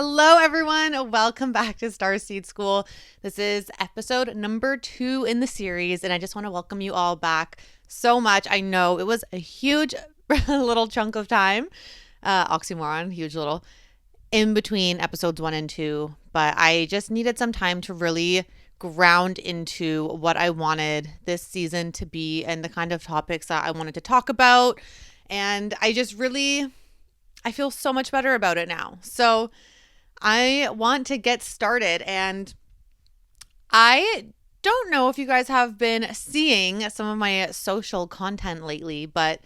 Hello, everyone. Welcome back to Starseed School. This is episode number 2 in the series, and I just want to welcome you all back so much. I know it was a huge little chunk of time, oxymoron, huge little, in between episodes 1 and 2, but I just needed some time to really ground into what I wanted this season to be and the kind of topics that I wanted to talk about. And I feel so much better about it now. So I want to get started, and I don't know if you guys have been seeing some of my social content lately, but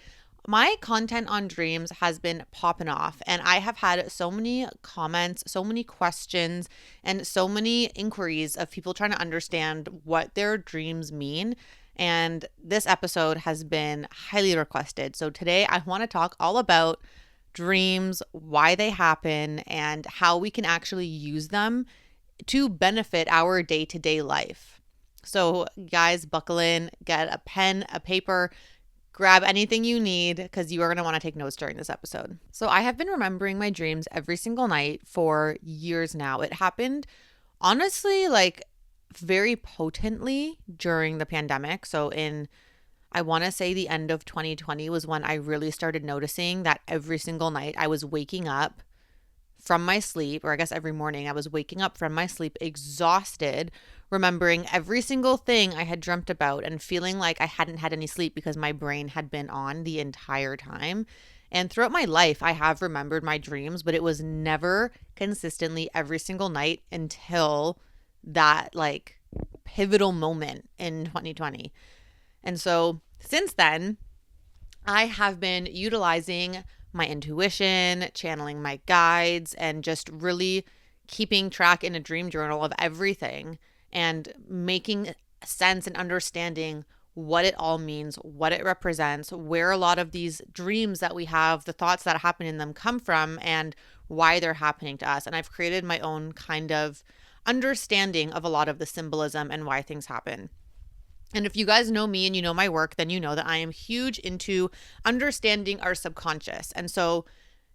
my content on dreams has been popping off, and I have had so many comments, so many questions, and so many inquiries of people trying to understand what their dreams mean. And this episode has been highly requested. So today I want to talk all about dreams, why they happen, and how we can actually use them to benefit our day-to-day life. So guys, buckle in, get a pen, a paper, grab anything you need because you are going to want to take notes during this episode. So I have been remembering my dreams every single night for years now. It happened honestly very potently during the pandemic. So I want to say the end of 2020 was when I really started noticing that every single night I was waking up from my sleep, or I guess every morning I was waking up from my sleep exhausted, remembering every single thing I had dreamt about and feeling like I hadn't had any sleep because my brain had been on the entire time. And throughout my life, I have remembered my dreams, but it was never consistently every single night until that pivotal moment in 2020. And so since then, I have been utilizing my intuition, channeling my guides, and just really keeping track in a dream journal of everything and making sense and understanding what it all means, what it represents, where a lot of these dreams that we have, the thoughts that happen in them come from, and why they're happening to us. And I've created my own kind of understanding of a lot of the symbolism and why things happen. And if you guys know me and you know my work, then you know that I am huge into understanding our subconscious. And so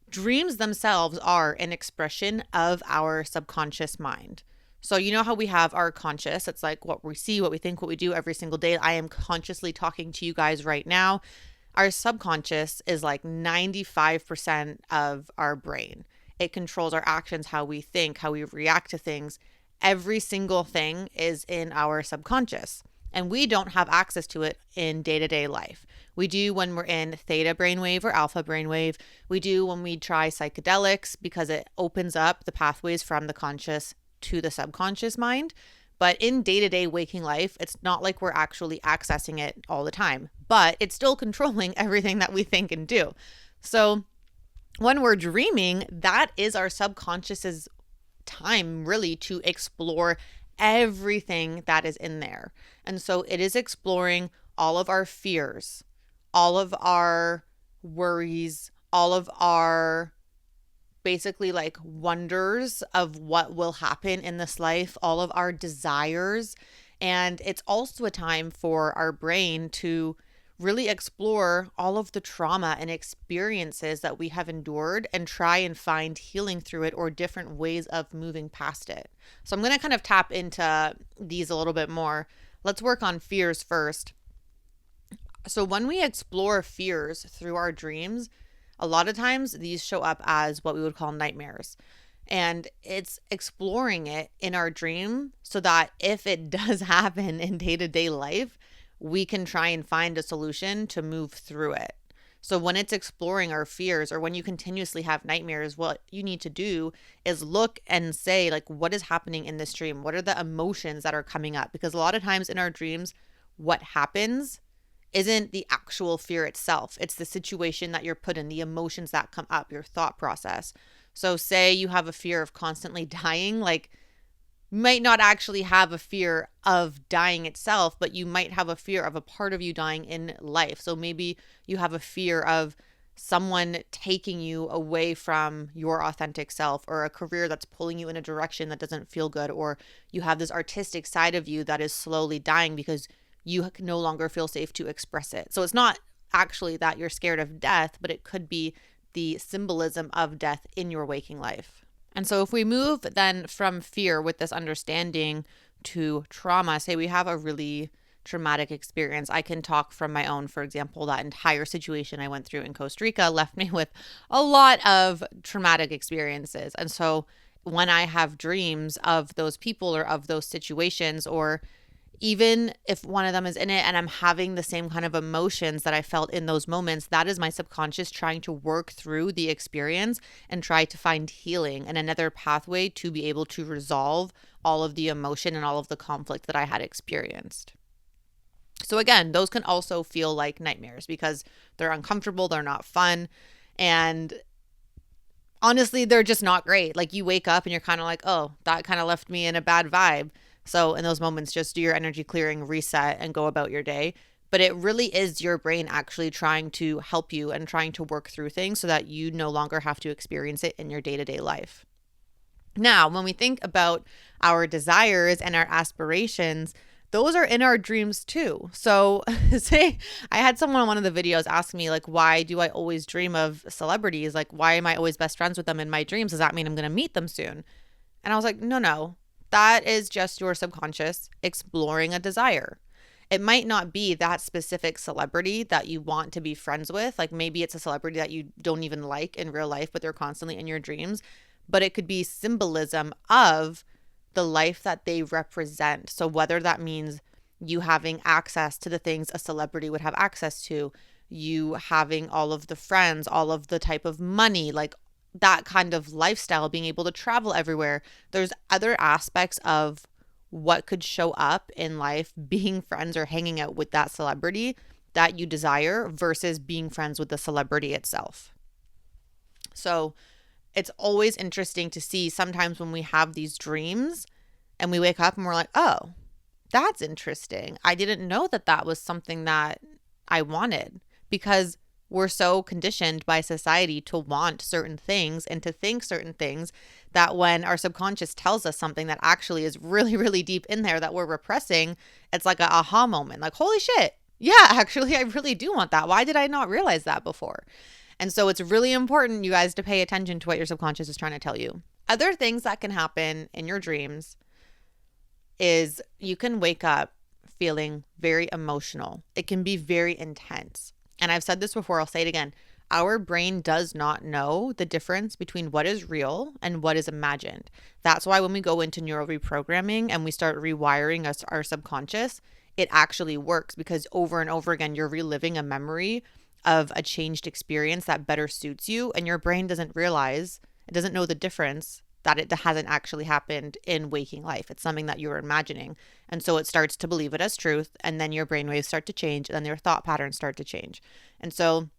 dreams themselves are an expression of our subconscious mind. So you know how we have our conscious, it's like what we see, what we think, what we do every single day. I am consciously talking to you guys right now. Our subconscious is like 95% of our brain. It controls our actions, how we think, how we react to things. Every single thing is in our subconscious. And we don't have access to it in day-to-day life. We do when we're in theta brainwave or alpha brainwave. We do when we try psychedelics because it opens up the pathways from the conscious to the subconscious mind. But in day-to-day waking life, it's not like we're actually accessing it all the time, but it's still controlling everything that we think and do. So when we're dreaming, that is our subconscious's time really to explore everything that is in there. And so it is exploring all of our fears, all of our worries, all of our basically wonders of what will happen in this life, all of our desires. And it's also a time for our brain to really explore all of the trauma and experiences that we have endured and try and find healing through it or different ways of moving past it. So I'm going to kind of tap into these a little bit more. Let's work on fears first. So when we explore fears through our dreams, a lot of times these show up as what we would call nightmares. And it's exploring it in our dream so that if it does happen in day-to-day life, we can try and find a solution to move through it. So when it's exploring our fears or when you continuously have nightmares, what you need to do is look and say, what is happening in this dream? What are the emotions that are coming up? Because a lot of times in our dreams, what happens isn't the actual fear itself. It's the situation that you're put in, the emotions that come up, your thought process. So say you have a fear of constantly dying, you might not actually have a fear of dying itself, but you might have a fear of a part of you dying in life. So maybe you have a fear of someone taking you away from your authentic self, or a career that's pulling you in a direction that doesn't feel good, or you have this artistic side of you that is slowly dying because you no longer feel safe to express it. So it's not actually that you're scared of death, but it could be the symbolism of death in your waking life. And so if we move then from fear with this understanding to trauma, say we have a really traumatic experience. I can talk from my own, for example, that entire situation I went through in Costa Rica left me with a lot of traumatic experiences. And so when I have dreams of those people or of those situations, or even if one of them is in it and I'm having the same kind of emotions that I felt in those moments, that is my subconscious trying to work through the experience and try to find healing and another pathway to be able to resolve all of the emotion and all of the conflict that I had experienced. So again, those can also feel like nightmares because they're uncomfortable, they're not fun, and honestly, they're just not great. Like you wake up and you're kind of like, oh, that kind of left me in a bad vibe. So in those moments, just do your energy clearing, reset, and go about your day. But it really is your brain actually trying to help you and trying to work through things so that you no longer have to experience it in your day-to-day life. Now, when we think about our desires and our aspirations, those are in our dreams too. So say I had someone on one of the videos ask me like, why do I always dream of celebrities? Like, why am I always best friends with them in my dreams? Does that mean I'm going to meet them soon? And I was like, no, that is just your subconscious exploring a desire. It might not be that specific celebrity that you want to be friends with. Like maybe it's a celebrity that you don't even like in real life, but they're constantly in your dreams. But it could be symbolism of the life that they represent. So whether that means you having access to the things a celebrity would have access to, you having all of the friends, all of the type of money, like that kind of lifestyle, being able to travel everywhere. There's other aspects of what could show up in life being friends or hanging out with that celebrity that you desire versus being friends with the celebrity itself. So it's always interesting to see sometimes when we have these dreams and we wake up and we're like, oh, that's interesting. I didn't know that that was something that I wanted, because we're so conditioned by society to want certain things and to think certain things that when our subconscious tells us something that actually is really, really deep in there that we're repressing, it's like a aha moment, like, holy shit. Yeah, actually, I really do want that. Why did I not realize that before? And so it's really important, you guys, to pay attention to what your subconscious is trying to tell you. Other things that can happen in your dreams is you can wake up feeling very emotional. It can be very intense. And I've said this before, I'll say it again. Our brain does not know the difference between what is real and what is imagined. That's why when we go into neural reprogramming and we start rewiring our subconscious, it actually works, because over and over again, you're reliving a memory of a changed experience that better suits you, and your brain doesn't realize, it doesn't know the difference, that it hasn't actually happened in waking life. It's something that you're imagining. And so it starts to believe it as truth, and then your brainwaves start to change, and then your thought patterns start to change. And so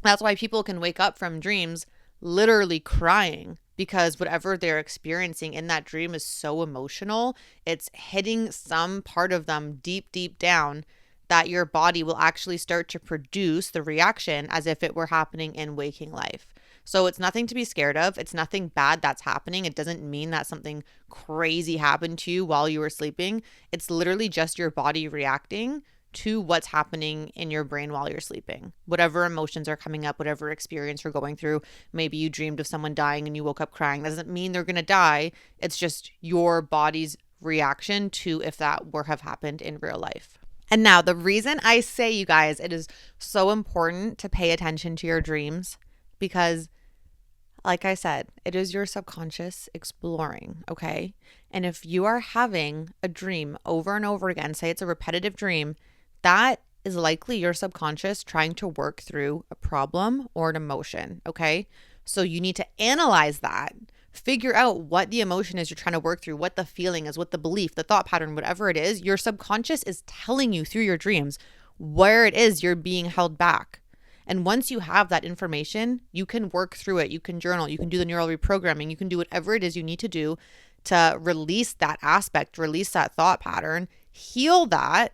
that's why people can wake up from dreams literally crying, because whatever they're experiencing in that dream is so emotional. It's hitting some part of them deep, deep down, that your body will actually start to produce the reaction as if it were happening in waking life. So it's nothing to be scared of. It's nothing bad that's happening. It doesn't mean that something crazy happened to you while you were sleeping. It's literally just your body reacting to what's happening in your brain while you're sleeping. Whatever emotions are coming up, whatever experience you're going through, maybe you dreamed of someone dying and you woke up crying. That doesn't mean they're going to die. It's just your body's reaction to if that were have happened in real life. And now the reason I say, you guys, it is so important to pay attention to your dreams, because like I said, it is your subconscious exploring, okay? And if you are having a dream over and over again, say it's a repetitive dream, that is likely your subconscious trying to work through a problem or an emotion, okay? So you need to analyze that. Figure out what the emotion is you're trying to work through, what the feeling is, what the belief, the thought pattern, whatever it is. Your subconscious is telling you through your dreams where it is you're being held back. And once you have that information, you can work through it. You can journal, you can do the neural reprogramming, you can do whatever it is you need to do to release that aspect, release that thought pattern, heal that,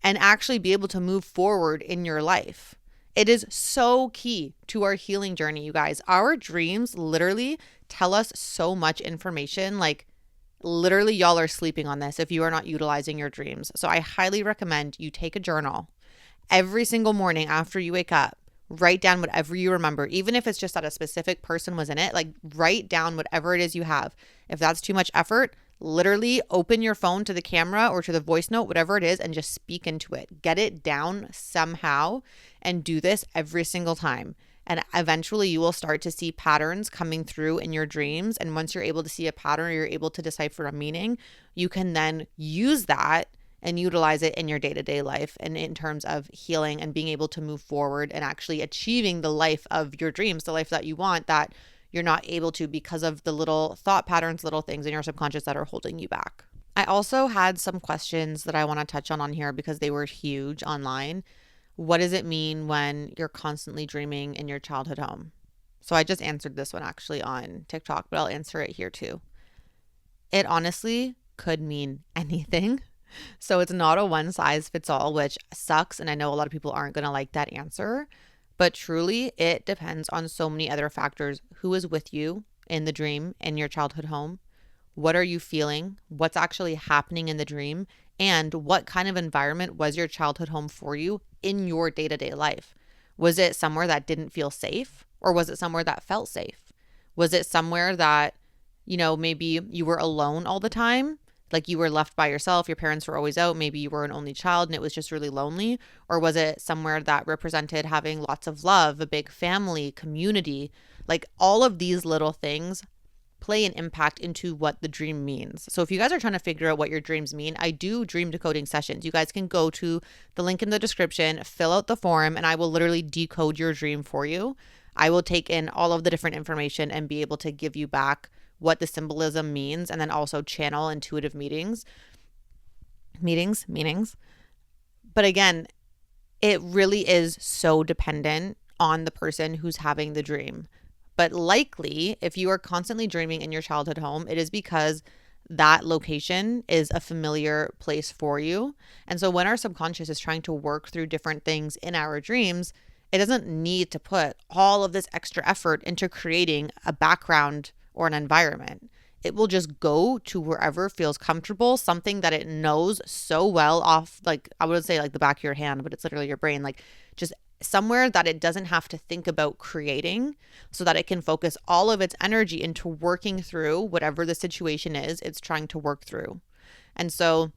and actually be able to move forward in your life. It is so key to our healing journey, you guys. Our dreams literally tell us so much information. Like literally, y'all are sleeping on this if you are not utilizing your dreams. So I highly recommend you take a journal every single morning after you wake up. Write down whatever you remember, even if it's just that a specific person was in it. Like, write down whatever it is you have. If that's too much effort, literally open your phone to the camera or to the voice note, whatever it is, and just speak into it. Get it down somehow and do this every single time. And eventually you will start to see patterns coming through in your dreams. And once you're able to see a pattern or you're able to decipher a meaning, you can then use that and utilize it in your day-to-day life and in terms of healing and being able to move forward and actually achieving the life of your dreams, the life that you want, that you're not able to because of the little thought patterns, little things in your subconscious that are holding you back. I also had some questions that I want to touch on here because they were huge online. What does it mean when you're constantly dreaming in your childhood home? So I just answered this one actually on TikTok, but I'll answer it here too. It honestly could mean anything. So it's not a one size fits all, which sucks. And I know a lot of people aren't going to like that answer, but truly it depends on so many other factors. Who is with you in the dream in your childhood home? What are you feeling? What's actually happening in the dream? And what kind of environment was your childhood home for you in your day-to-day life? Was it somewhere that didn't feel safe, or was it somewhere that felt safe? Was it somewhere that, maybe you were alone all the time? Like you were left by yourself, your parents were always out, maybe you were an only child and it was just really lonely? Or was it somewhere that represented having lots of love, a big family, community? Like all of these little things play an impact into what the dream means. So if you guys are trying to figure out what your dreams mean, I do dream decoding sessions. You guys can go to the link in the description, fill out the form, and I will literally decode your dream for you. I will take in all of the different information and be able to give you back what the symbolism means, and then also channel intuitive meanings. But again, it really is so dependent on the person who's having the dream. But likely, if you are constantly dreaming in your childhood home, it is because that location is a familiar place for you. And so when our subconscious is trying to work through different things in our dreams, it doesn't need to put all of this extra effort into creating a background or an environment. It will just go to wherever feels comfortable, something that it knows so well off, like I would say like the back of your hand, but it's literally your brain, like just somewhere that it doesn't have to think about creating, so that it can focus all of its energy into working through whatever the situation is it's trying to work through. And so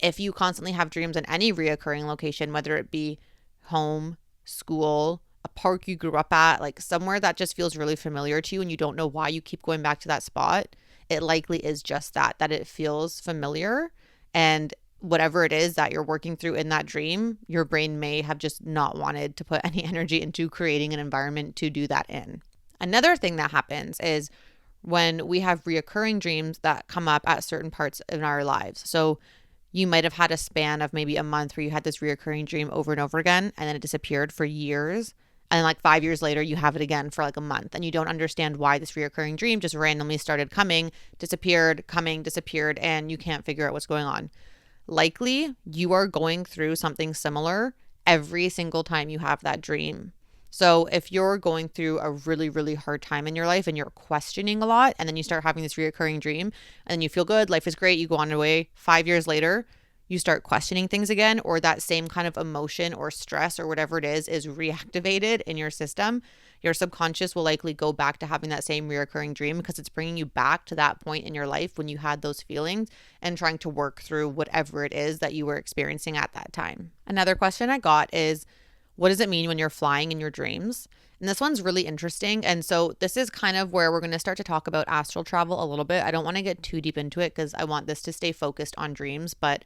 if you constantly have dreams in any reoccurring location, whether it be home, school, a park you grew up at, like somewhere that just feels really familiar to you and you don't know why you keep going back to that spot, it likely is just that it feels familiar. And whatever it is that you're working through in that dream, your brain may have just not wanted to put any energy into creating an environment to do that in. Another thing that happens is when we have reoccurring dreams that come up at certain parts in our lives. So you might have had a span of maybe a month where you had this reoccurring dream over and over again, and then it disappeared for years. And like 5 years later, you have it again for like a month, and you don't understand why this reoccurring dream just randomly started coming, disappeared, and you can't figure out what's going on. Likely, you are going through something similar every single time you have that dream. So if you're going through a really, really hard time in your life and you're questioning a lot, and then you start having this reoccurring dream and then you feel good, life is great, you go on your way, 5 years later, you start questioning things again, or that same kind of emotion or stress or whatever it is reactivated in your system, your subconscious will likely go back to having that same reoccurring dream because it's bringing you back to that point in your life when you had those feelings and trying to work through whatever it is that you were experiencing at that time. Another question I got is, what does it mean when you're flying in your dreams? And this one's really interesting. And so this is kind of where we're going to start to talk about astral travel a little bit. I don't want to get too deep into it because I want this to stay focused on dreams, but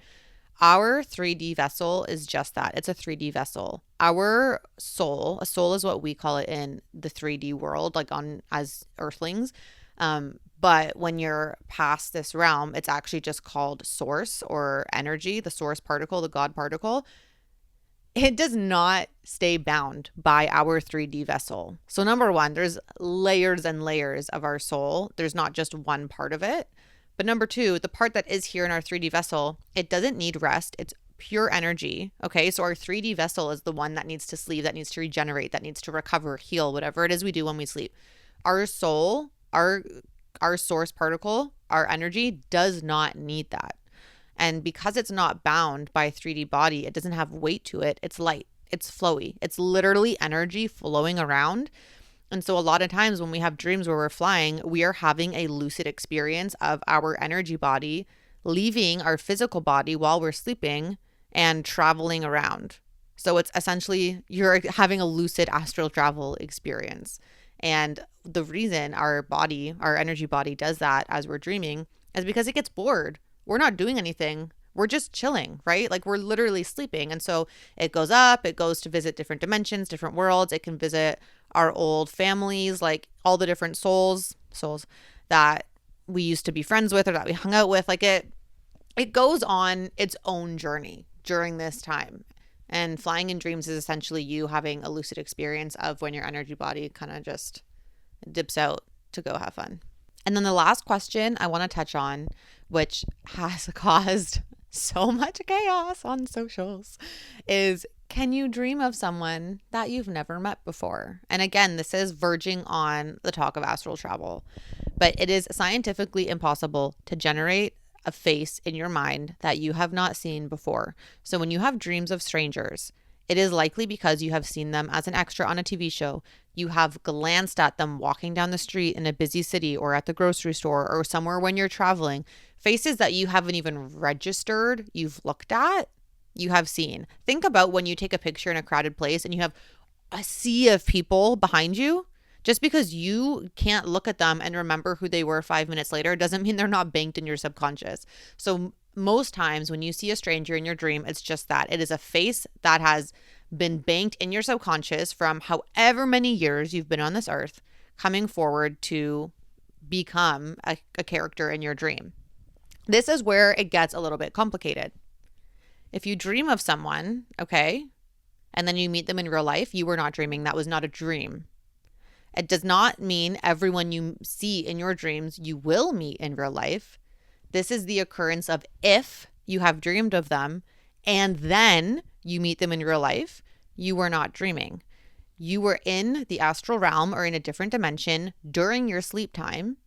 our 3D vessel is just that. It's a 3D vessel. Our soul, a soul is what we call it in the 3D world, like as earthlings. But when you're past this realm, it's actually just called source or energy, the source particle, the God particle. It does not stay bound by our 3D vessel. So number one, there's layers and layers of our soul. There's not just one part of it. But number two, the part that is here in our 3D vessel, it doesn't need rest. It's pure energy. Okay. So our 3D vessel is the one that needs to sleep, that needs to regenerate, that needs to recover, heal, whatever it is we do when we sleep. Our soul, our source particle, our energy does not need that. And because it's not bound by a 3D body, it doesn't have weight to it. It's light. It's flowy. It's literally energy flowing around. And so a lot of times when we have dreams where we're flying, we are having a lucid experience of our energy body leaving our physical body while we're sleeping and traveling around. So it's essentially you're having a lucid astral travel experience. And the reason our body, our energy body does that as we're dreaming is because it gets bored. We're not doing anything. We're just chilling, right? Like we're literally sleeping. And so it goes up, it goes to visit different dimensions, different worlds. It can visit our old families, like all the different souls that we used to be friends with or that we hung out with. Like it goes on its own journey during this time. And flying in dreams is essentially you having a lucid experience of when your energy body kind of just dips out to go have fun. And then the last question I want to touch on, which has caused so much chaos on socials, is can you dream of someone that you've never met before? And again, this is verging on the talk of astral travel, but it is scientifically impossible to generate a face in your mind that you have not seen before. So when you have dreams of strangers, it is likely because you have seen them as an extra on a TV show. You have glanced at them walking down the street in a busy city or at the grocery store or somewhere when you're traveling. Faces that you haven't even registered, you've looked at, you have seen. Think about when you take a picture in a crowded place and you have a sea of people behind you. Just because you can't look at them and remember who they were 5 minutes later doesn't mean they're not banked in your subconscious. So most times when you see a stranger in your dream, it's just that. It is a face that has been banked in your subconscious from however many years you've been on this earth, coming forward to become a character in your dream. This is where it gets a little bit complicated. If you dream of someone, okay, and then you meet them in real life, you were not dreaming. That was not a dream. It does not mean everyone you see in your dreams you will meet in real life. This is the occurrence of if you have dreamed of them and then you meet them in real life, you were not dreaming. You were in the astral realm or in a different dimension during your sleep time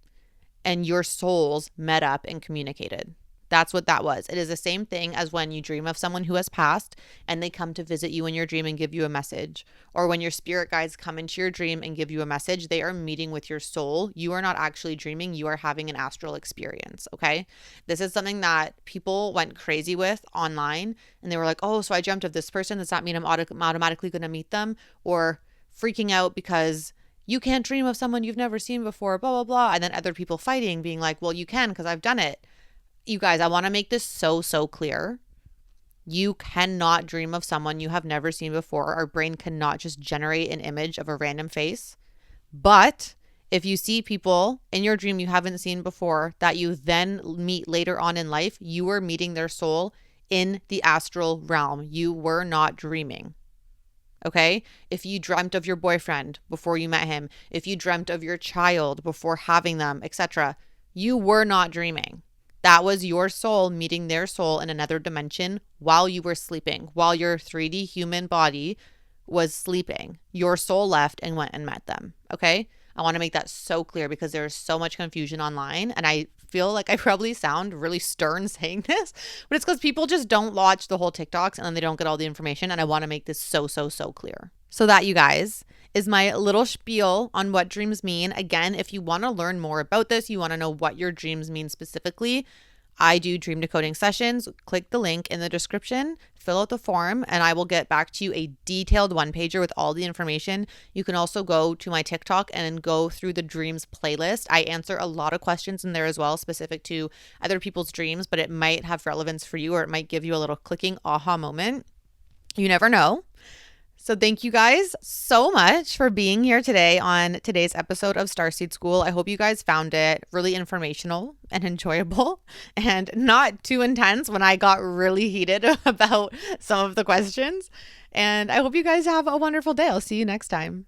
and your souls met up and communicated. That's what that was. It is the same thing as when you dream of someone who has passed and they come to visit you in your dream and give you a message. Or when your spirit guides come into your dream and give you a message, they are meeting with your soul. You are not actually dreaming. You are having an astral experience, okay? This is something that people went crazy with online and they were like, oh, so I dreamt of this person. Does that mean I'm automatically going to meet them? Or freaking out because you can't dream of someone you've never seen before, blah, blah, blah. And then other people fighting, being like, well, you can because I've done it. You guys, I want to make this so clear. You cannot dream of someone you have never seen before. Our brain cannot just generate an image of a random face. But if you see people in your dream you haven't seen before that you then meet later on in life, you are meeting their soul in the astral realm. You were not dreaming. Okay? If you dreamt of your boyfriend before you met him, if you dreamt of your child before having them, etc., you were not dreaming. That was your soul meeting their soul in another dimension while you were sleeping, while your 3D human body was sleeping. Your soul left and went and met them. Okay? I want to make that so clear because there's so much confusion online. And I feel like I probably sound really stern saying this, but it's because people just don't watch the whole TikToks and then they don't get all the information. And I want to make this so clear. So that, you guys, is my little spiel on what dreams mean. Again, if you want to learn more about this, you want to know what your dreams mean specifically, I do dream decoding sessions. Click the link in the description, fill out the form, and I will get back to you a detailed one-pager with all the information. You can also go to my TikTok and go through the dreams playlist. I answer a lot of questions in there as well, specific to other people's dreams, but it might have relevance for you or it might give you a little clicking aha moment. You never know. So thank you guys so much for being here today on today's episode of Starseed School. I hope you guys found it really informational and enjoyable and not too intense when I got really heated about some of the questions. And I hope you guys have a wonderful day. I'll see you next time.